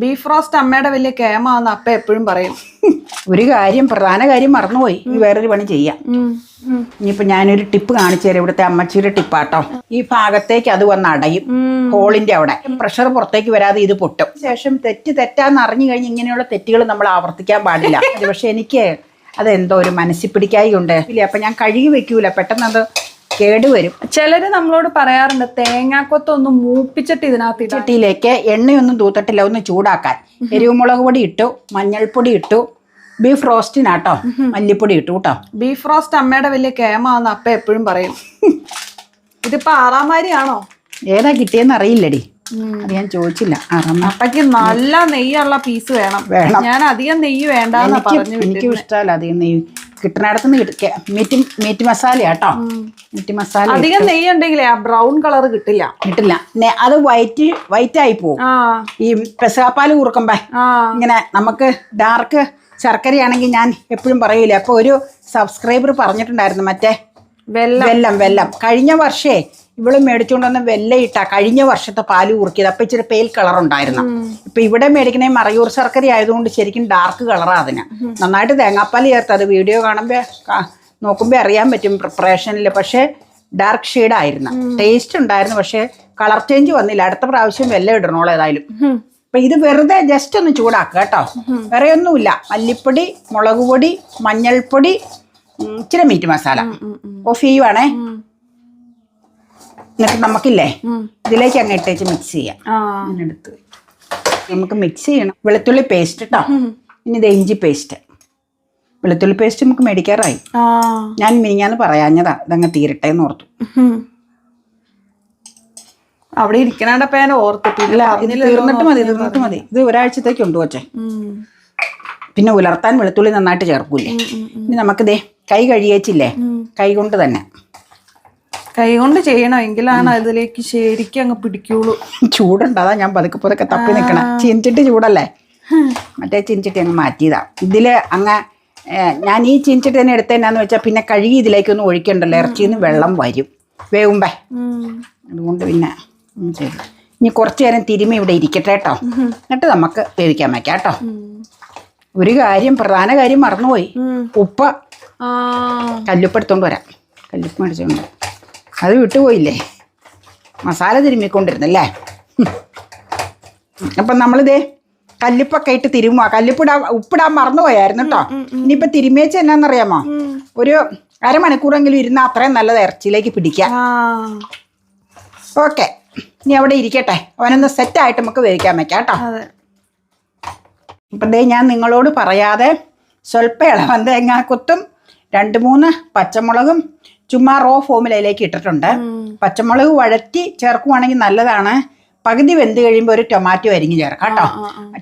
Beef roast അമ്മയുടെ വലിയ കേമാന്ന് അപ്പ എപ്പോഴും പറയും. ഒരു കാര്യം, പ്രധാന കാര്യം മറന്നുപോയി. വേറൊരു പണി ചെയ്യാം. ഇനിയിപ്പോ ഞാനൊരു ടിപ്പ് കാണിച്ചു തരാം. ഇവിടുത്തെ അമ്മച്ചിയുടെ ടിപ്പാട്ടോ. ഈ ഭാഗത്തേക്ക് അത് വന്ന് അടയും, ഹോളിന്റെ അവിടെ. പ്രഷർ പുറത്തേക്ക് വരാതെ ഇത് പൊട്ടും. ശേഷം തെറ്റാന്ന് അറിഞ്ഞു കഴിഞ്ഞ് ഇങ്ങനെയുള്ള തെറ്റുകൾ നമ്മൾ ആവർത്തിക്കാൻ പാടില്ല. പക്ഷെ എനിക്ക് അതെന്തോ ഒരു മനസ്സിൽ പിടിക്കായി ഉണ്ട്. അപ്പൊ ഞാൻ കഴുകി വെക്കൂല, പെട്ടെന്ന് അത് കേടുവരും. ചിലര് നമ്മളോട് പറയാറുണ്ട് തേങ്ങാക്കൊത്തൊന്ന് മൂപ്പിച്ചിട്ട് ഇതിനകത്ത് ചട്ടിയിലേക്ക് എണ്ണയൊന്നും തൂത്തിട്ടില്ല, ഒന്ന് ചൂടാക്കാൻ. എരിവുമുളക് പൊടി ഇട്ടു, മഞ്ഞൾപ്പൊടി ഇട്ടു, ബീഫ് റോസ്റ്റിനാട്ടോ മല്ലിപ്പൊടി ഇട്ടു കേട്ടോ. ബീഫ് റോസ്റ്റ് അമ്മയുടെ വലിയ കേമാന്ന് അപ്പ എപ്പോഴും പറയും. ഇതിപ്പോ ആറാമാരിയാണോ? ഏതാ കിട്ടിയെന്ന് അറിയില്ലടി, അത് ഞാൻ ചോദിച്ചില്ല. അപ്പക്ക് നല്ല നെയ്യുള്ള പീസ് വേണം. ഞാൻ അധികം നെയ്യ് വേണ്ടെന്ന് പറഞ്ഞു. എനിക്കും ഇഷ്ടമല്ല അധികം നെയ്യ്. കിട്ടുന്നിടത്തുനിന്ന് മീറ്റ് മസാല കേട്ടോ. മീറ്റ് മസാല അധികം നെയ്യ് ഉണ്ടെങ്കിലേ ആ ബ്രൗൺ കളർ കിട്ടില്ല. അത് വൈറ്റ് ആയി പോവും. ഈ പെസകാപ്പാല് കുറുക്കുമ്പോ ഇങ്ങനെ നമുക്ക് ഡാർക്ക് ശർക്കരയാണെങ്കിൽ ഞാൻ എപ്പോഴും പറയൂലേ. അപ്പൊ ഒരു സബ്സ്ക്രൈബർ പറഞ്ഞിട്ടുണ്ടായിരുന്നു മറ്റേ വെല്ലം കഴിഞ്ഞ വർഷേ ഇവള് മേടിച്ചുകൊണ്ടുവന്ന വെല്ലം ഇട്ടാ കഴിഞ്ഞ വർഷത്തെ പാല് കുറുക്കിയത്. അപ്പൊ ഇച്ചിരി പേൽ കളർ ഉണ്ടായിരുന്നു. ഇപ്പൊ ഇവിടെ മേടിക്കണേ മറയൂർ ശർക്കര ആയതുകൊണ്ട് ശരിക്കും ഡാർക്ക് കളറാ അതിന്. നന്നായിട്ട് തേങ്ങാപ്പാൽ ചേർത്ത് അത് വീഡിയോ നോക്കുമ്പോ അറിയാൻ പറ്റും പ്രിപ്പറേഷനിൽ. പക്ഷെ ഡാർക്ക് ഷെയ്ഡായിരുന്നു, ടേസ്റ്റ് ഉണ്ടായിരുന്നു. പക്ഷെ കളർ ചേഞ്ച് വന്നില്ല. അടുത്ത പ്രാവശ്യം വെല്ലം ഇടണോളൂ ഏതായാലും. അപ്പൊ ഇത് വെറുതെ ജസ്റ്റ് ഒന്ന് ചൂടാക്കുക കേട്ടോ. വേറെ ഒന്നുമില്ല. മല്ലിപ്പൊടി, മുളക് പൊടി, മഞ്ഞൾപ്പൊടി, ഇച്ചിരി മീറ്റ് മസാല. ഓഫ് ചെയ്യുവാണേ. എന്നിട്ട് നമുക്കില്ലേ ഇതിലേക്ക് അങ്ങ് ഇട്ടേച്ച് മിക്സ് ചെയ്യാം. എടുത്ത് നമുക്ക് മിക്സ് ചെയ്യണം. വെളുത്തുള്ളി പേസ്റ്റ് കേട്ടോ. ഇനി ഇത് ഇഞ്ചി പേസ്റ്റ്. വെളുത്തുള്ളി പേസ്റ്റ് നമുക്ക് മേടിക്കാറായി. ഞാൻ മിനിഞ്ഞാന്ന് പറയാഞ്ഞതാ, ഇതങ്ങ് തീരട്ടെ എന്ന് ഓർത്തു. അവിടെ ഇരിക്കണപ്പോ ഞാൻ ഓർത്തിട്ടില്ല. തീർന്നിട്ട് മതി. ഇത് ഒരാഴ്ചത്തേക്ക് ഉണ്ട് കൊച്ചേ. പിന്നെ ഉലർത്താൻ വെളുത്തുള്ളി നന്നായിട്ട് ചേർക്കൂലേ. ഇനി നമുക്കിതേ കൈ കഴുകിയേച്ചില്ലേ, കൈ കൊണ്ട് തന്നെ ചെയ്യണം. എങ്കിലാണ് അതിലേക്ക് ശരിക്കും അങ്ങ് പിടിക്കുള്ളൂ. ചൂടുണ്ട്, അതാ ഞാൻ പതുക്കെ തപ്പി നിൽക്കണം. ചീനിച്ചിട്ട് ചൂടല്ലേ, മറ്റേ ചീനിച്ചിട്ട് അങ്ങ് മാറ്റിയതാ. ഇതില് അങ്ങ് ഞാൻ ഈ ചീനിച്ചിട്ട് തന്നെ എടുത്തതെന്നാന്ന് വെച്ചാൽ പിന്നെ കഴുകി ഇതിലേക്കൊന്നും ഒഴിക്കണ്ടല്ലോ. ഇറച്ചിന്ന് വെള്ളം വരും വേവുമ്പേ. അതുകൊണ്ട് പിന്നെ ചെയ്തു. ഇനി കുറച്ചു നേരം തിരുമ്മി ഇവിടെ ഇരിക്കട്ടെ കേട്ടോ. എന്നിട്ട് നമുക്ക് വേവിക്കാൻ വയ്ക്കാം കേട്ടോ. ഒരു കാര്യം, പ്രധാന കാര്യം മറന്നുപോയി. ഉപ്പ്, കല്ലുപ്പ് എടുത്തോണ്ട് വരാം. കല്ലുപ്പ് മേടിച്ചോണ്ട് അത് വിട്ടുപോയില്ലേ. മസാല തിരുമ്മിക്കൊണ്ടിരുന്നല്ലേ. അപ്പം നമ്മളിതേ കല്ലുപ്പൊക്കെ ഇട്ട് തിരുമ്മുക. ഉപ്പിടാൻ മറന്നുപോയായിരുന്നു കേട്ടോ. ഇനിയിപ്പോൾ തിരുമ്മിയേച്ച് എന്നാന്നറിയാമോ, ഒരു അരമണിക്കൂറെങ്കിലും ഇരുന്നാൽ അത്രയും നല്ലത് ഇറച്ചിയിലേക്ക് പിടിക്കാം. ഓക്കെ, ഇനി അവിടെ ഇരിക്കട്ടെ. അവനൊന്ന് സെറ്റായിട്ട് നമുക്ക് വേവിക്കാൻ വയ്ക്കാം കേട്ടോ. ഇപ്പം ദേ ഞാൻ നിങ്ങളോട് പറയാതെ സ്വല്പം ഇളവൻ തേങ്ങാക്കൊത്തും 2-3 പച്ചമുളകും ചുമ്മാ റോ ഫോമിലേക്ക് ഇട്ടിട്ടുണ്ട്. പച്ചമുളക് വഴറ്റി ചേർക്കുവാണെങ്കിൽ നല്ലതാണ്. പകുതി വെന്ത് കഴിയുമ്പോൾ ഒരു ടൊമാറ്റോ അരിഞ്ഞ് ചേർക്കാം കേട്ടോ.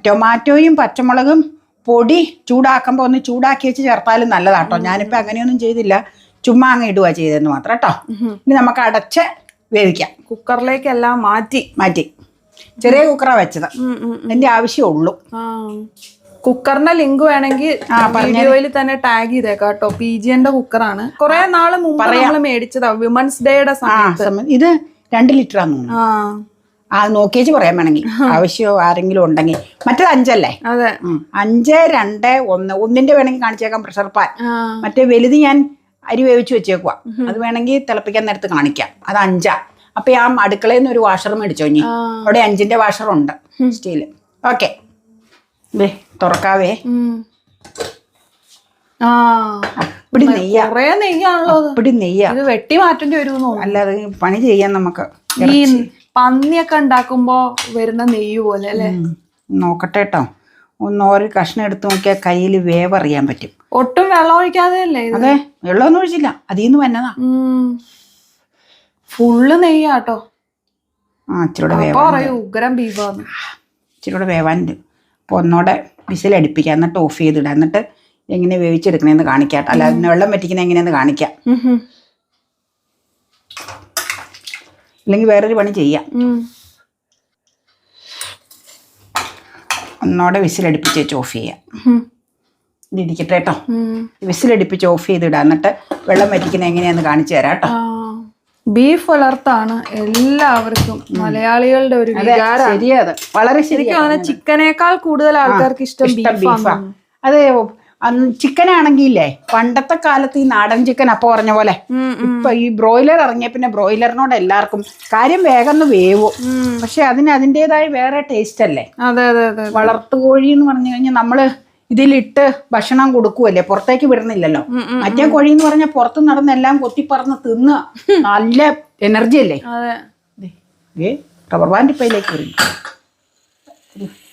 ടൊമാറ്റോയും പച്ചമുളകും പൊടി ചൂടാക്കുമ്പോൾ ഒന്ന് ചൂടാക്കി വെച്ച് ചേർത്താലും നല്ലതാട്ടോ. ഞാനിപ്പോൾ അങ്ങനെയൊന്നും ചെയ്തില്ല, ചുമ്മാ അങ്ങ് ഇടുക ചെയ്തതെന്ന് മാത്രം കേട്ടോ. ഇനി നമുക്ക് അടച്ച് വേവിക്കാം. കുക്കറിലേക്കെല്ലാം മാറ്റി ചെറിയ കുക്കറാണ് വെച്ചത്. അതിൻ്റെ ആവശ്യമുള്ളൂ. കുക്കറിന്റെ ലിങ്ക് വേണമെങ്കിൽ വീഡിയോയിൽ തന്നെ ടാഗ് ചെയ്തേക്കാം കേട്ടോ. PGന്റെ കുക്കറാണ്. കുറെ നാള് മുമ്പ് നമ്മള് മേടിച്ചതാ, വിമൻസ് ഡേയുടെ സമയത്ത്. ഇത് 2 ലിറ്ററാന്ന് തോന്നുന്നു. നോക്കിയേച്ച് പറയാൻ വേണമെങ്കിൽ ആവശ്യമോ ആരെങ്കിലും ഉണ്ടെങ്കിൽ. മറ്റേത് 5 അല്ലേ? അതെ, 5, 2, 1. ഒന്നിന്റെ വേണമെങ്കിൽ കാണിച്ചേക്കാം പ്രഷർ പാൻ. മറ്റേ വലുത് ഞാൻ അരി വേവിച്ച് വെച്ചേക്കുക. അത് വേണമെങ്കിൽ തിളപ്പിക്കാൻ നേരത്ത് കാണിക്കാം. അത് 5. അപ്പൊ ആ അടുക്കളയിൽ നിന്ന് ഒരു വാഷർ മേടിച്ചോ. ഇനി അവിടെ 5ന്റെ വാഷറുണ്ട്, സ്റ്റീല്. ഓക്കെ, തുറക്കാവേ. അപ്പടി നെയ്യാ. വെട്ടി മാറ്റേണ്ടി വരുമോ? അല്ലാതെ പണി ചെയ്യാൻ നമുക്ക്. ഈ പന്നിയൊക്കെ ഉണ്ടാക്കുമ്പോ വരുന്ന നെയ്യ് പോലെ അല്ലേ? നോക്കട്ടെ കേട്ടോ. ഓരോ കഷ്ണം എടുത്ത് നോക്കിയാൽ കയ്യിൽ വേവറിയാൻ പറ്റും. ഒട്ടും വെള്ളം ഒഴിക്കാതെ അല്ലേ? അതെ, വെള്ളമൊന്നും ഒഴിച്ചില്ല. അതിന്ന് വന്നതാ. ഫുള്ള് നെയ്യാട്ടോ. ഇച്ചിരൂടെ ഉഗ്രം ബീഫാണ്. ഇച്ചിരൂടെ വേവാനുണ്ട്. അപ്പോൾ ഒന്നോടെ വിസിലടിപ്പിക്കാം. എന്നിട്ട് ഓഫ് ചെയ്തിടാം. എന്നിട്ട് എങ്ങനെ വേവിച്ചെടുക്കണേന്ന് കാണിക്കാം. അല്ലാതെ വെള്ളം വറ്റിക്കണ എങ്ങനെയാന്ന് കാണിക്കാം. അല്ലെങ്കിൽ വേറൊരു പണി ചെയ്യാം. ഒന്നോടെ വിസിലടിപ്പിച്ച് വെച്ച് ഓഫ് ചെയ്യാം. ഇതിരിക്കട്ടെ കേട്ടോ. വിസിലടിപ്പിച്ച് ഓഫ് ചെയ്തിടാം. എന്നിട്ട് വെള്ളം വറ്റിക്കുന്ന എങ്ങനെയാന്ന് കാണിച്ചു തരാം കേട്ടോ. ബീഫ് വളർത്താണ് എല്ലാവർക്കും മലയാളികളുടെ ഒരു വികാരം. ശരിയത്, വളരെ ശരിയാണ്. ചിക്കനേക്കാൾ കൂടുതൽ ആൾക്കാർക്ക് ഇഷ്ടം ബീഫാണ്. അത് ചിക്കനാണെങ്കിലേ പണ്ടത്തെ കാലത്ത് ഈ നാടൻ ചിക്കൻ അപ്പൊ പറഞ്ഞ പോലെ ഇപ്പൊ ഈ ബ്രോയിലർ ഇറങ്ങിയ പിന്നെ ബ്രോയിലറിനോട് എല്ലാവർക്കും കാര്യം വേഗം വേവും. പക്ഷെ അതിന് അതിൻ്റെതായ വേറെ ടേസ്റ്റ് അല്ലേ. അതെ അതെ അതെ. വളർത്തുകോഴി എന്ന് പറഞ്ഞു കഴിഞ്ഞാൽ നമ്മള് ഇതിലിട്ട് ഭക്ഷണം കൊടുക്കുവല്ലേ, പുറത്തേക്ക് വിടുന്നില്ലല്ലോ. മറ്റേ കോഴി എന്ന് പറഞ്ഞാൽ പുറത്ത് നടന്ന് എല്ലാം കൊത്തിപ്പറന്ന് തിന്ന് നല്ല എനർജി അല്ലേ. റബ്ബർ ബാൻഡ് ഇപ്പയിലേക്ക് വരും.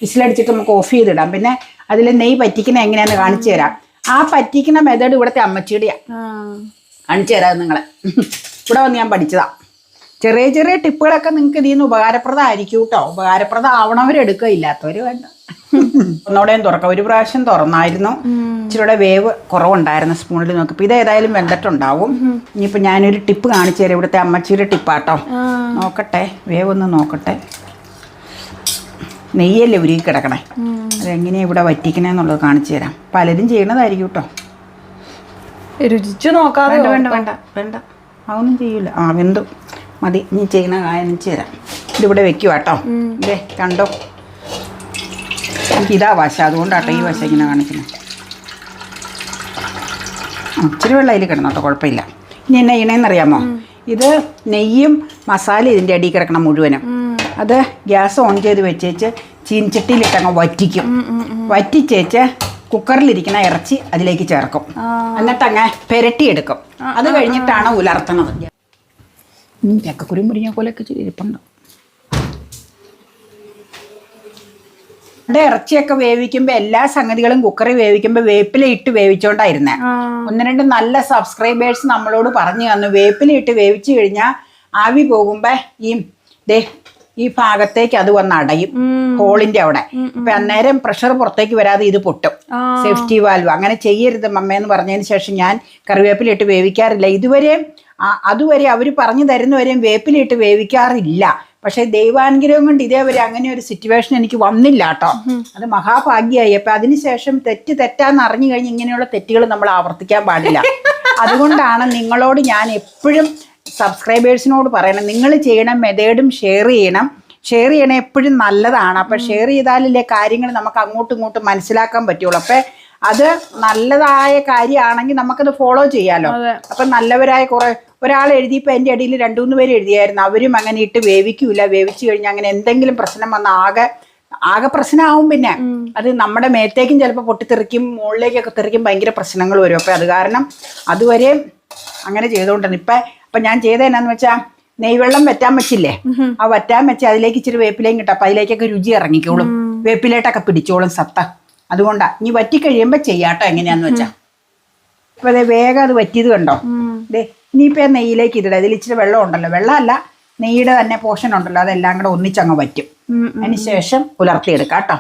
വിസിലടിച്ചിട്ട് നമുക്ക് ഓഫ് ചെയ്തിടാം. പിന്നെ അതിൽ നെയ്യ് പറ്റിക്കണ എങ്ങനെയാന്ന് കാണിച്ചു തരാം. ആ പറ്റിക്കുന്ന മെത്തേഡ് ഇവിടുത്തെ അമ്മച്ചിയുടെയാ. കാണിച്ചു തരാം നിങ്ങളെ. ഇവിടെ വന്ന് ഞാൻ പഠിച്ചതാ. ചെറിയ ചെറിയ ടിപ്പുകളൊക്കെ നിങ്ങൾക്ക് ഇതിൽ നിന്ന് ഉപകാരപ്രദമായിരിക്കും കേട്ടോ. ഉപകാരപ്രദമാവണവരെടുക്കുക, ഇല്ലാത്തവർ വേണ്ട. ഒന്നോടെയും തുറക്കാം. ഒരു പ്രാവശ്യം തുറന്നായിരുന്നു, ഇച്ചിരിയുടെ വേവ് കുറവുണ്ടായിരുന്നു സ്പൂണിൽ നോക്കിയപ്പോൾ. ഇത് ഏതായാലും വെന്തിട്ടുണ്ടാവും. ഇനിയിപ്പോൾ ഞാനൊരു ടിപ്പ് കാണിച്ചു തരാം. ഇവിടുത്തെ അമ്മച്ചിയുടെ ടിപ്പാട്ടോ. നോക്കട്ടെ, വേവ് ഒന്ന് നോക്കട്ടെ. നെയ്യല്ലേ ഉരുകി കിടക്കണേ, അതെങ്ങനെയാണ് ഇവിടെ വറ്റിക്കണേന്നുള്ളത് കാണിച്ചു തരാം. പലരും ചെയ്യണതായിരിക്കും കേട്ടോ. രുചിച്ചു നോക്കാതെ. വേണ്ട വേണ്ട വേണ്ട, അതൊന്നും ചെയ്യൂല. വെന്തു മതി. ഇനി ചെയ്യണ കാണിച്ചു തരാം. ഇതിവിടെ വെക്കുക കേട്ടോ. ഇതേ കണ്ടോ, ഇതാ വശം, അതുകൊണ്ടാട്ടോ ഈ വശം ഇങ്ങനെ കാണിക്കുന്നത്. ഇച്ചിരി വെള്ളം അതിൽ കിടന്നോട്ടോ, കുഴപ്പമില്ല. ഇനി എന്നെ ചെയ്യണേന്നറിയാമോ, ഇത് നെയ്യും മസാല ഇതിൻ്റെ അടിയിൽ കിടക്കണം മുഴുവനും. അത് ഗ്യാസ് ഓൺ ചെയ്ത് വെച്ചേച്ച് ചീൻചട്ടിയിലിട്ടങ്ങ് വറ്റിക്കും. വറ്റിച്ചേച്ച് കുക്കറിലിരിക്കുന്ന ഇറച്ചി അതിലേക്ക് ചേർക്കും. എന്നിട്ടങ്ങ് പെരട്ടിയെടുക്കും. അത് കഴിഞ്ഞിട്ടാണ് ഉലർത്തുന്നത്. ചക്കക്കുരു മുരിഞ്ഞ പോലെയൊക്കെ ഇരിപ്പുണ്ട്. ഇറച്ചിയൊക്കെ വേവിക്കുമ്പോൾ എല്ലാ സംഗതികളും കുക്കറിൽ വേവിക്കുമ്പോൾ വേപ്പില ഇട്ട് വേവിച്ചോണ്ടായിരുന്നേ. 1-2 നല്ല സബ്സ്ക്രൈബേഴ്സ് നമ്മളോട് പറഞ്ഞു തന്നു, വേപ്പില ഇട്ട് വേവിച്ചു കഴിഞ്ഞാൽ ആവി പോകുമ്പോ ഈ ഭാഗത്തേക്ക് അത് വന്ന് അടയും, ഹോളിന്റെ അവിടെ. അപ്പൊ അന്നേരം പ്രഷർ പുറത്തേക്ക് വരാതെ ഇത് പൊട്ടും. Safety valve. അങ്ങനെ ചെയ്യരുത് മമ്മയെന്ന് പറഞ്ഞതിന് ശേഷം ഞാൻ കറിവേപ്പില ഇട്ട് വേവിക്കാറില്ല ഇതുവരെ. അതുവരെ അവർ പറഞ്ഞു തരുന്നവരെയും വേപ്പില ഇട്ട് വേവിക്കാറില്ല. പക്ഷെ ദൈവാനുഗ്രഹം കൊണ്ട് ഇതേവരെ അങ്ങനെ ഒരു സിറ്റുവേഷൻ എനിക്ക് വന്നില്ല കേട്ടോ. അത് മഹാഭാഗ്യമായി. അപ്പൊ അതിനുശേഷം തെറ്റാന്ന് അറിഞ്ഞു കഴിഞ്ഞ് ഇങ്ങനെയുള്ള തെറ്റുകൾ നമ്മൾ ആവർത്തിക്കാൻ പാടില്ല. അതുകൊണ്ടാണ് നിങ്ങളോട് ഞാൻ എപ്പോഴും സബ്സ്ക്രൈബേഴ്സിനോട് പറയണം, നിങ്ങൾ ചെയ്യണ മെത്തേഡും ഷെയർ ചെയ്യണം. ഷെയർ ചെയ്യണേ എപ്പോഴും നല്ലതാണ്. അപ്പം ഷെയർ ചെയ്താലല്ലേ കാര്യങ്ങൾ നമുക്ക് അങ്ങോട്ടും ഇങ്ങോട്ടും മനസ്സിലാക്കാൻ പറ്റുള്ളൂ. അപ്പം അത് നല്ലതായ കാര്യമാണെങ്കിൽ നമുക്കത് ഫോളോ ചെയ്യാമല്ലോ. അപ്പം നല്ലവരായ ഒരാൾ എഴുതിയപ്പോൾ എൻ്റെ അടിയിൽ 2-3 പേര് എഴുതിയായിരുന്നു. അവരും അങ്ങനെ ഇട്ട് വേവിക്കൂല, വേവിച്ചു കഴിഞ്ഞാൽ അങ്ങനെ എന്തെങ്കിലും പ്രശ്നം വന്നാൽ ആകെ പ്രശ്നമാവും. പിന്നെ അത് നമ്മുടെ മേത്തേക്കും ചിലപ്പോൾ പൊട്ടിത്തെറിക്കും, മുകളിലേക്കൊക്കെ തെറിക്കും, ഭയങ്കര പ്രശ്നങ്ങൾ വരും. അപ്പം അത് കാരണം അതുവരെ അങ്ങനെ ചെയ്തുകൊണ്ടിരുന്നു. അപ്പം ഞാൻ ചെയ്തതെന്നാന്ന് വെച്ചാൽ നെയ്വെള്ളം വറ്റാൻ വെച്ചില്ലേ, ആ വറ്റാൻ വെച്ച് അതിലേക്ക് ഇച്ചിരി വേപ്പിലയും കിട്ടും. അപ്പം അതിലേക്കൊക്കെ രുചി ഇറങ്ങിക്കോളും, വേപ്പിലേട്ടൊക്കെ പിടിച്ചോളും സത്ത. അതുകൊണ്ടാ ഇനി വറ്റി കഴിയുമ്പോൾ ചെയ്യാട്ടോ എങ്ങനെയാന്ന് വെച്ചാൽ. അപ്പം അതെ വേഗം അത് വറ്റിയത് കണ്ടോ. ഇനിയിപ്പോൾ നെയ്യിലേക്ക് ഇതിടാം. ഇതിൽ ഇച്ചിരി വെള്ളം ഉണ്ടല്ലോ, വെള്ളമല്ല നെയ്യുടെ തന്നെ പോർഷൻ ഉണ്ടല്ലോ, അതെല്ലാം കൂടെ ഒന്നിച്ചങ്ങ് വറ്റും. അതിന് ശേഷം ഉലർത്തിയെടുക്കാം കേട്ടോ.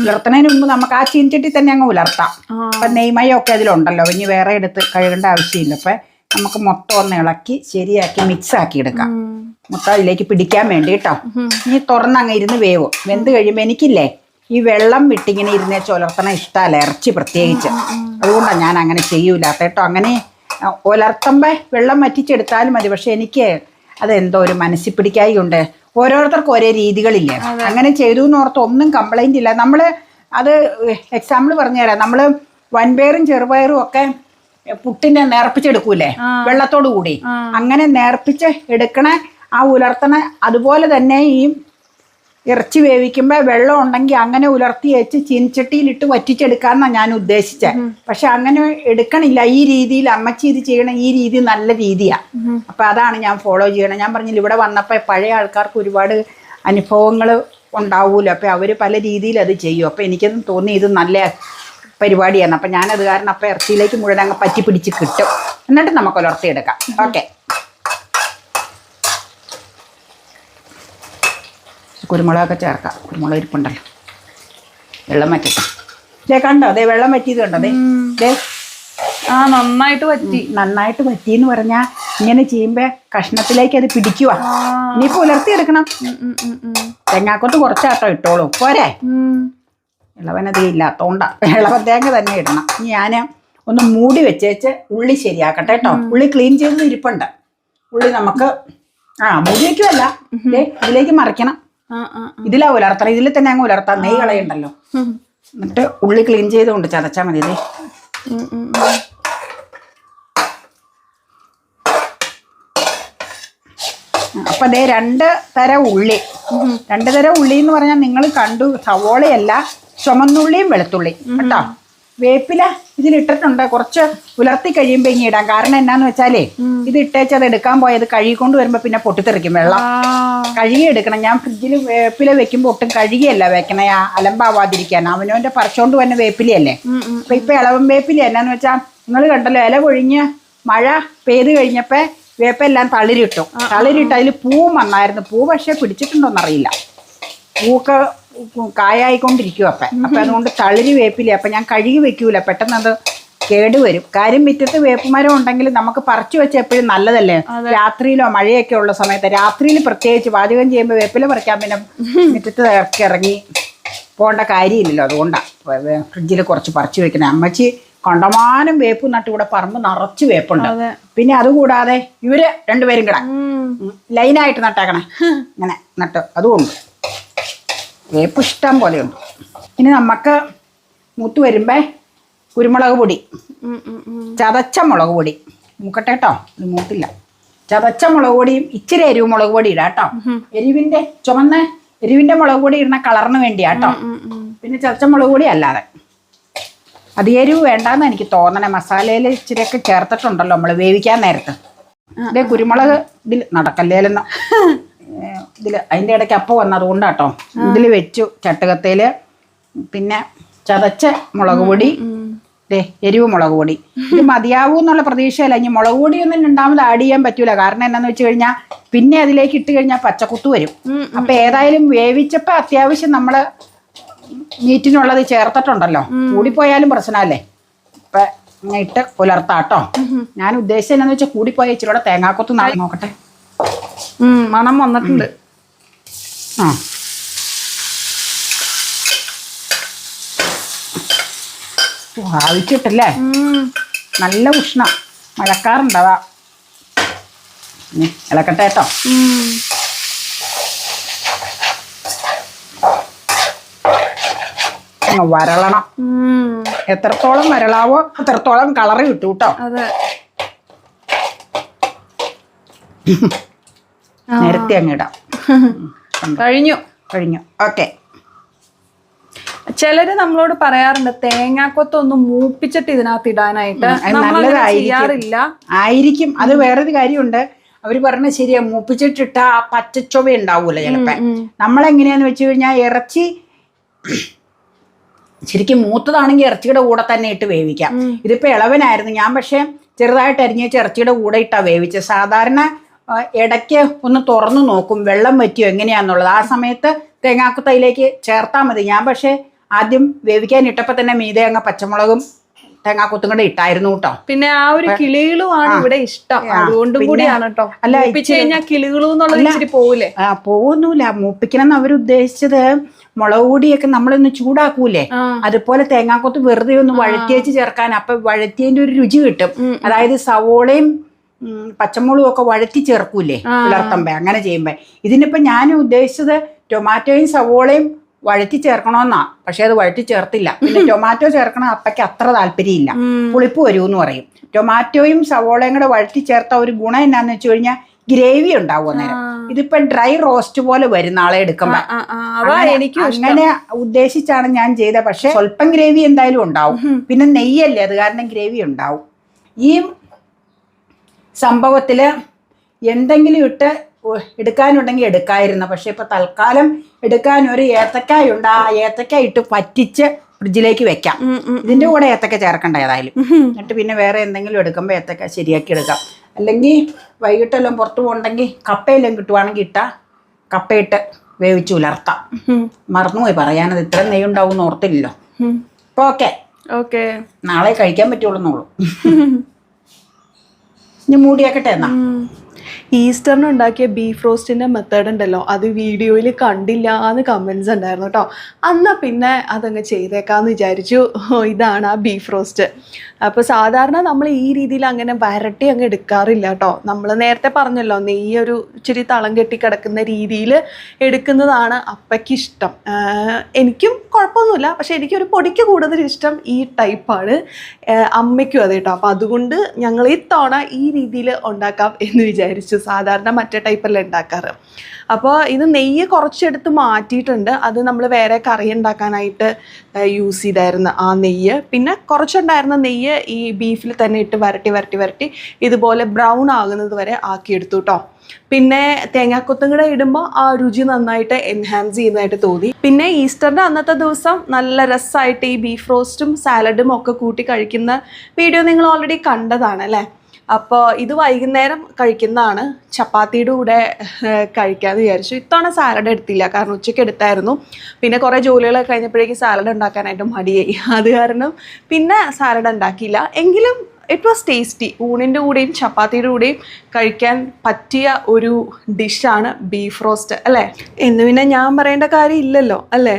ഉലർത്തുന്നതിന് മുമ്പ് നമുക്ക് ആ ചീൻചട്ടി തന്നെ അങ്ങ് ഉലർത്താം. അപ്പം നെയ്മയൊക്കെ അതിലുണ്ടല്ലോ, ഇനി വേറെ എടുത്ത് കഴുകേണ്ട ആവശ്യമില്ല. അപ്പം നമുക്ക് മൊത്തം ഒന്ന് ഇളക്കി ശരിയാക്കി മിക്സ് ആക്കി എടുക്കാം. മൊത്തം അതിലേക്ക് പിടിക്കാൻ വേണ്ടി കേട്ടോ. ഇനി തുറന്നങ്ങ് ഇരുന്ന് വേവും. വെന്ത് കഴിയുമ്പോൾ എനിക്കില്ലേ ഈ വെള്ളം വിട്ടിങ്ങനെ ഇരുന്നേ ഉലർത്തണ ഇഷ്ടമല്ല, ഇറച്ചി പ്രത്യേകിച്ച്. അതുകൊണ്ടാണ് ഞാൻ അങ്ങനെ ചെയ്യൂലാത്ത കേട്ടോ. അങ്ങനെ ഉലർത്തുമ്പോൾ വെള്ളം വറ്റിച്ചെടുത്താലും മതി. പക്ഷെ എനിക്ക് അതെന്തോ ഒരു മനസ്സിൽ പിടിക്കായി ഉണ്ട്. ഓരോരുത്തർക്കും ഒരേ രീതികളില്ലേ. അങ്ങനെ ചെയ്തു എന്നോർത്ത് ഒന്നും കംപ്ലൈന്റ് ഇല്ല. നമ്മൾ അത് എക്സാമ്പിൾ പറഞ്ഞുതരാം. നമ്മൾ വൻപയറും ചെറുപയറും ഒക്കെ പുട്ടിനെ നേർപ്പിച്ചെടുക്കൂലേ വെള്ളത്തോടു കൂടി, അങ്ങനെ നേർപ്പിച്ച് എടുക്കണ ആ ഉലർത്തണ അതുപോലെ തന്നെ ഈ ഇറച്ചി വേവിക്കുമ്പോൾ വെള്ളം ഉണ്ടെങ്കിൽ അങ്ങനെ ഉലർത്തി വെച്ച് ചീൻചട്ടിയിലിട്ട് വറ്റിച്ചെടുക്കാമെന്നാണ് ഞാൻ ഉദ്ദേശിച്ചത്. പക്ഷെ അങ്ങനെ എടുക്കണില്ല. ഈ രീതിയിൽ അമ്മച്ചി ഇത് ചെയ്യണ ഈ രീതി നല്ല രീതിയാണ്. അപ്പം അതാണ് ഞാൻ ഫോളോ ചെയ്യണം. ഞാൻ പറഞ്ഞില്ല, ഇവിടെ വന്നപ്പോൾ പഴയ ആൾക്കാർക്ക് ഒരുപാട് അനുഭവങ്ങൾ ഉണ്ടാവുമല്ലോ. അപ്പം അവർ പല രീതിയിൽ അത് ചെയ്യും. അപ്പം എനിക്കത് തോന്നി ഇത് നല്ല പരിപാടിയാണ്. അപ്പം ഞാനത് കാരണം അപ്പം ഇറച്ചിയിലേക്ക് മുഴുവൻ അങ്ങ് പറ്റി പിടിച്ച് കിട്ടും. എന്നിട്ട് നമുക്ക് ഉലർത്തിയെടുക്കാം. ഓക്കെ, കുരുമുളകൊക്കെ ചേർക്കാം. കുരുമുളക് ഇരിപ്പുണ്ടല്ലോ, വെള്ളം വറ്റട്ടെ. ഇതേ കണ്ടോ, അതേ വെള്ളം വറ്റിയത് കണ്ടോ. അതേ നന്നായിട്ട് വറ്റി. നന്നായിട്ട് വറ്റിന്ന് പറഞ്ഞാൽ ഇങ്ങനെ ചെയ്യുമ്പോൾ കഷ്ണത്തിലേക്ക് അത് പിടിക്കുക. ഇനിയിപ്പോൾ ഉലർത്തിയെടുക്കണം. തേങ്ങാക്കൊത്ത് കുറച്ചാട്ടോ ഇട്ടോളൂ, പോരെ. ഇളവനത് ഇല്ലാത്തോണ്ടാ, ഇളവൻ തേങ്ങ തന്നെ ഇടണം. ഇനി ഞാൻ ഒന്ന് മൂടി വെച്ചേച്ച് ഉള്ളി ശരിയാക്കട്ടെ കേട്ടോ. ഉള്ളി ക്ലീൻ ചെയ്ത് ഇരിപ്പുണ്ട്. ഉള്ളി നമുക്ക് മൂടി വയ്ക്കുമല്ല, ഇതിലേക്ക് മറിക്കണം. ഇതിലാ ഉലർത്തണം, ഇതിൽ തന്നെ അങ്ങ് ഉലർത്താം, നെയ്യ് കളയുണ്ടല്ലോ. എന്നിട്ട് ഉള്ളി ക്ലീൻ ചെയ്തുകൊണ്ട് ചതച്ചാൽ മതി. ഇതേ അപ്പൊ അതേ 2 തരം ഉള്ളി. 2 തരം ഉള്ളി എന്ന് പറഞ്ഞാൽ നിങ്ങൾ കണ്ടു, സവോളയല്ല, ചുമന്നുള്ളിയും വെളുത്തുള്ളിയും കേട്ടോ. വേപ്പില ഇതിലിട്ടിട്ടുണ്ട്. കുറച്ച് ഉലർത്തി കഴിയുമ്പോൾ ഇങ്ങനെ ഇടാം. കാരണം എന്നാന്ന് വെച്ചാലേ ഇത് ഇട്ടേച്ച് അത് എടുക്കാൻ പോയത് കഴുകിക്കൊണ്ട് വരുമ്പോ പിന്നെ പൊട്ടിത്തെറിക്കും വെള്ളം. കഴുകി എടുക്കണം. ഞാൻ ഫ്രിഡ്ജിൽ വേപ്പില വെക്കുമ്പോൾ ഒട്ടും കഴുകിയല്ല വെക്കണേ, അലമ്പാവാതിരിക്കാൻ. അവനവന്റെ പറിച്ചോണ്ട് വന്ന വേപ്പിലയല്ലേ. അപ്പൊ ഇപ്പൊ ഇളവൻ വേപ്പില എന്നാന്ന് വെച്ചാൽ നിങ്ങൾ കണ്ടല്ലോ, ഇല കൊഴിഞ്ഞ് മഴ പെയ്ത് കഴിഞ്ഞപ്പോ വേപ്പെല്ലാം തളിരിട്ടു. അതിൽ പൂവും വന്നായിരുന്നു. പൂ പക്ഷെ പിടിച്ചിട്ടുണ്ടോന്നറിയില്ല. പൂക്കെ കായായിക്കൊണ്ടിരിക്കും. അപ്പൊ അതുകൊണ്ട് തളിരി വേപ്പില്ല. അപ്പൊ ഞാൻ കഴുകി വെക്കൂല, പെട്ടെന്ന് അത് കേടുവരും. കാര്യം മുറ്റത്ത് വേപ്പുമരം ഉണ്ടെങ്കിൽ നമുക്ക് പറിച്ചു വെച്ച എപ്പോഴും നല്ലതല്ലേ. രാത്രിയിലോ മഴയൊക്കെ ഉള്ള സമയത്ത്, രാത്രിയിൽ പ്രത്യേകിച്ച് പാചകം ചെയ്യുമ്പോൾ വേപ്പില പറിക്കാൻ പിന്നെ മുറ്റത്ത് ഇറങ്ങി പോകേണ്ട കാര്യമില്ലല്ലോ. അതുകൊണ്ടാണ് ഫ്രിഡ്ജിൽ കുറച്ച് പറിച്ചു വെക്കണേ. അമ്മച്ചി കണ്ടമാനം വേപ്പ് നട്ട് ഇവിടെ പറമ്പ് നിറച്ച് വേപ്പുണ്ട്. പിന്നെ അതുകൂടാതെ ഇവര് 2 പേരും കൂടെ ലൈനായിട്ട് നട്ടേക്കണേ. ഇങ്ങനെ നട്ട് അതുകൊണ്ട് വേപ്പ് ഇഷ്ടം പോലെയുണ്ട്. ഇനി നമുക്ക് മൂത്ത് വരുമ്പോ കുരുമുളക് പൊടി, ചതച്ച മുളക് പൊടി മൂക്കട്ടെ കേട്ടോ. ഇത് മൂത്തില്ല. ചതച്ച മുളക് പൊടിയും ഇച്ചിരി എരിവ് മുളക് പൊടി ഇടാം കേട്ടോ. ചുമന്ന എരിവിന്റെ മുളക് പൊടി ഇടുന്ന കളറിന് വേണ്ടിയാട്ടോ. പിന്നെ ചതച്ച മുളക് പൊടി അല്ലാതെ. അത് എരിവ് വേണ്ടാന്ന് എനിക്ക് തോന്നണേ. മസാലയിൽ ഇച്ചിരിയൊക്കെ ചേർത്തിട്ടുണ്ടല്ലോ നമ്മൾ വേവിക്കാൻ നേരത്ത്. ഇതേ കുരുമുളക് ഇതിൽ നടക്കല്ലേലെന്ന ഇതിൽ അതിൻ്റെ ഇടയ്ക്ക് അപ്പം വന്നതുകൊണ്ടാട്ടോ. ഇതിൽ വെച്ചു ചട്ടുകത്തേല്. പിന്നെ ചതച്ച മുളക് പൊടി, എരിവ് മുളക് പൊടി. ഇത് മതിയാവൂ എന്നുള്ള പ്രതീക്ഷയല്ല. ഇനി മുളക് പൊടിയൊന്നും 2ാമത് ആഡ് ചെയ്യാൻ പറ്റൂല. കാരണം എന്നാന്ന് വെച്ച് കഴിഞ്ഞാൽ പിന്നെ അതിലേക്ക് ഇട്ട് കഴിഞ്ഞാൽ പച്ചക്കുത്ത് വരും. അപ്പൊ ഏതായാലും വേവിച്ചപ്പോ അത്യാവശ്യം നമ്മള് മീറ്റിനുള്ളത് ചേർത്തിട്ടുണ്ടല്ലോ. കൂടിപ്പോയാലും പ്രശ്നമല്ലേ. ഇപ്പൊ ഇട്ട് പുലർത്താട്ടോ. ഞാൻ ഉദ്ദേശിച്ചത് എന്നാന്ന് വെച്ചാൽ കൂടിപ്പോയ ഇച്ചിരി തേങ്ങാക്കൊത്ത് നോക്കട്ടെ. മണം വന്നിട്ടുണ്ട്. ആവശ്യട്ടല്ലേ. നല്ല ഉഷ്ണം, മഴക്കാറുണ്ടാവാ. ഇളക്കട്ടെ കേട്ടോ. വരളണം. എത്രത്തോളം വരളാവോ അത്രത്തോളം കളറ് കിട്ടും കേട്ടോ. നേരത്തെ അങ്ങിടാം. കഴിഞ്ഞു. ഓക്കെ. ചിലര് നമ്മളോട് പറയാറുണ്ട് തേങ്ങാക്കൊത്തൊന്നും മൂപ്പിച്ചിട്ട് ഇതിനകത്ത് ഇടാനായിട്ട്. നല്ലതായിരിക്കില്ല. ആയിരിക്കും. അത് വേറൊരു കാര്യമുണ്ട്. അവര് പറഞ്ഞ ശരിയാ, മൂപ്പിച്ചിട്ടിട്ട ആ പച്ചച്ചൊവ ഉണ്ടാവൂല ചിലപ്പോ. നമ്മളെങ്ങനെയാന്ന് വെച്ച് കഴിഞ്ഞാൽ ഇറച്ചി ശരിക്കും മൂത്തതാണെങ്കിൽ ഇറച്ചിയുടെ കൂടെ തന്നെ ഇട്ട് വേവിക്കാം. ഇതിപ്പോ ഇളവനായിരുന്നു. ഞാൻ പക്ഷെ ചെറുതായിട്ട് അരിഞ്ഞേച്ച് ഇറച്ചിയുടെ കൂടെ ഇട്ടാ വേവിച്ചത്. സാധാരണ ഇടയ്ക്ക് ഒന്ന് തുറന്നു നോക്കും വെള്ളം വറ്റിയോ എങ്ങനെയാന്നുള്ളത്. ആ സമയത്ത് തേങ്ങാക്കുത്തയിലേക്ക് ചേർത്താൽ മതി. ഞാൻ പക്ഷെ ആദ്യം വേവിക്കാൻ ഇട്ടപ്പോ തന്നെ മീതെ അങ്ങ് പച്ചമുളകും തേങ്ങാക്കൊത്തും കൂടെ ഇട്ടായിരുന്നു കേട്ടോ. പിന്നെ ആ ഒരു കിളികളുമാണ് ഇവിടെ ഇഷ്ടം. അതുകൊണ്ടും കൂടിയാണ് കേട്ടോ. അല്ല കിളികളു എന്നുള്ളത് പോവില്ലേ? പോകുന്നില്ല. മൂപ്പിക്കണം എന്ന് അവരുദ്ദേശിച്ചത് മുളക് പൊടിയൊക്കെ നമ്മളൊന്ന് ചൂടാക്കൂലേ, അതുപോലെ തേങ്ങാക്കൊത്ത് വെറുതെ ഒന്ന് വഴറ്റിയേച്ച് ചേർക്കാൻ. അപ്പൊ വഴറ്റിയതിന്റെ ഒരു രുചി കിട്ടും. അതായത് സവോളയും പച്ചമുളകും ഒക്കെ വഴറ്റി ചേർക്കൂലേ പുലർത്തുമ്പോ, അങ്ങനെ ചെയ്യുമ്പോ. ഇതിനിപ്പോ ഞാൻ ഉദ്ദേശിച്ചത് ടൊമാറ്റോയും സവോളയും വഴറ്റി ചേർക്കണമെന്നാ. പക്ഷെ അത് വഴറ്റി ചേർത്തില്ല. പിന്നെ ടൊമാറ്റോ ചേർക്കണം അപ്പയ്ക്ക് അത്ര താല്പര്യമില്ല, പുളിപ്പ് വരുമെന്ന് പറയും. ടൊമാറ്റോയും സവോളയും കൂടെ വഴറ്റി ചേർത്ത ഒരു ഗുണം എന്നാന്ന് വെച്ച് കഴിഞ്ഞാൽ ഗ്രേവി ഉണ്ടാവും അന്നേരം. ഇതിപ്പോ ഡ്രൈ റോസ്റ്റ് പോലെ വരും നാളെ എടുക്കുമ്പോ. അങ്ങനെ ഉദ്ദേശിച്ചാണ് ഞാൻ ചെയ്തത്. പക്ഷെ സ്വല്പം ഗ്രേവി എന്തായാലും ഉണ്ടാവും. പിന്നെ നെയ്യല്ലേ, അത് കാരണം ഗ്രേവി ഉണ്ടാവും. ഈ സംഭവത്തില് എന്തെങ്കിലും ഇട്ട് എടുക്കാനുണ്ടെങ്കിൽ എടുക്കായിരുന്നു. പക്ഷെ ഇപ്പൊ തൽക്കാലം എടുക്കാൻ ഒരു ഏത്തക്കായ ഉണ്ട്. ആ ഏത്തക്കായ ഇട്ട് പറ്റിച്ച് ഫ്രിഡ്ജിലേക്ക് വെക്കാം. ഇതിന്റെ കൂടെ ഏത്തക്ക ചേർക്കണ്ട ഏതായാലും. എന്നിട്ട് പിന്നെ വേറെ എന്തെങ്കിലും എടുക്കുമ്പോൾ ഏത്തക്ക ശരിയാക്കി എടുക്കാം. അല്ലെങ്കിൽ വൈകിട്ടെല്ലാം പുറത്തു പോകണ്ടെങ്കിൽ കപ്പയെല്ലാം കിട്ടുവാണെങ്കിൽ ഇട്ടാ കപ്പയിട്ട് വേവിച്ച് ഉലർത്താം. മറന്നുപോയി പറയാനത്. ഇത്ര നെയ്യ് ഉണ്ടാവും ഓർത്തില്ലല്ലോ. അപ്പൊ ഓക്കെ, നാളെ കഴിക്കാൻ പറ്റുള്ളൂന്നുള്ളൂ. ഇനി മൂടിയാക്കട്ടെ എന്നാ. ഈസ്റ്ററിന് ഉണ്ടാക്കിയ ബീഫ് റോസ്റ്റിൻ്റെ മെത്തേഡ് ഉണ്ടല്ലോ, അത് വീഡിയോയിൽ കണ്ടില്ല എന്ന് കമൻസ് ഉണ്ടായിരുന്നു കേട്ടോ. എന്നാൽ പിന്നെ അതങ്ങ് ചെയ്തേക്കാമെന്ന് വിചാരിച്ചു. ഇതാണ് ആ ബീഫ് റോസ്റ്റ്. അപ്പോൾ സാധാരണ നമ്മൾ ഈ രീതിയിൽ അങ്ങനെ വരട്ടി അങ്ങ് എടുക്കാറില്ല കേട്ടോ. നമ്മൾ നേരത്തെ പറഞ്ഞല്ലോ, നെയ്യ് ഒരു ഇച്ചിരി തളം കെട്ടി കിടക്കുന്ന രീതിയിൽ എടുക്കുന്നതാണ് അപ്പയ്ക്ക് ഇഷ്ടം. എനിക്കും കുഴപ്പമൊന്നുമില്ല, പക്ഷേ എനിക്കൊരു പൊടിക്ക് കൂടുതൽ ഇഷ്ടം ഈ ടൈപ്പാണ്. അമ്മയ്ക്കും അതെ കേട്ടോ. അപ്പോൾ അതുകൊണ്ട് ഞങ്ങൾ ഇത്തവണ ഈ രീതിയിൽ ഉണ്ടാക്കാം എന്ന് വിചാരിച്ചു. സാധാരണ മറ്റേ ടൈപ്പല്ലേ ഉണ്ടാക്കാറ്. അപ്പോൾ ഇത് നെയ്യ് കുറച്ചെടുത്ത് മാറ്റിയിട്ടുണ്ട്. അത് നമ്മൾ വേറെ കറി ഉണ്ടാക്കാനായിട്ട് യൂസ് ചെയ്തായിരുന്നു ആ നെയ്യ്. പിന്നെ കുറച്ചുണ്ടായിരുന്ന നെയ്യ് ഈ ബീഫിൽ തന്നെ ഇട്ട് വരട്ടി ഇതുപോലെ ബ്രൗൺ ആകുന്നത് വരെ ആക്കിയെടുത്തു കേട്ടോ. പിന്നെ തേങ്ങാക്കൊത്തും കൂടെ ഇടുമ്പോൾ ആ രുചി നന്നായിട്ട് എൻഹാൻസ് ചെയ്യുന്നതായിട്ട് തോന്നി. പിന്നെ ഈസ്റ്ററിൻ്റെ അന്നത്തെ ദിവസം നല്ല രസമായിട്ട് ഈ ബീഫ് റോസ്റ്റും സാലഡും ഒക്കെ കൂട്ടി കഴിക്കുന്ന വീഡിയോ നിങ്ങൾ ഓൾറെഡി കണ്ടതാണ് അല്ലേ. അപ്പോൾ ഇത് വൈകുന്നേരം കഴിക്കുന്നതാണ്. ചപ്പാത്തിയുടെ കൂടെ കഴിക്കാമെന്ന് വിചാരിച്ചു. ഇത്തവണ സാലഡ് എടുത്തില്ല, കാരണം ഉച്ചയ്ക്ക് എടുത്തായിരുന്നു. പിന്നെ കുറേ ജോലികളൊക്കെ കഴിഞ്ഞപ്പോഴേക്കും സാലഡ് ഉണ്ടാക്കാനായിട്ട് മടിയായി. അത് കാരണം പിന്നെ സാലഡ് ഉണ്ടാക്കിയില്ല. എങ്കിലും ഇറ്റ് വാസ് ടേസ്റ്റി. ഊണിൻ്റെ കൂടെയും ചപ്പാത്തിയുടെ കൂടെയും കഴിക്കാൻ പറ്റിയ ഒരു ഡിഷാണ് ബീഫ് റോസ്റ്റ് അല്ലേ. എന്ന് പിന്നെ ഞാൻ പറയേണ്ട കാര്യം ഇല്ലല്ലോ അല്ലേ.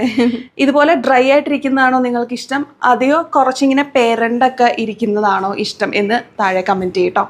ഇതുപോലെ ഡ്രൈ ആയിട്ടിരിക്കുന്നതാണോ നിങ്ങൾക്ക് ഇഷ്ടം, അതെയോ കുറച്ചിങ്ങനെ പേരണ്ടൊക്കെ ഇരിക്കുന്നതാണോ ഇഷ്ടം എന്ന് താഴെ കമൻറ്റ് ചെയ്യട്ടോ.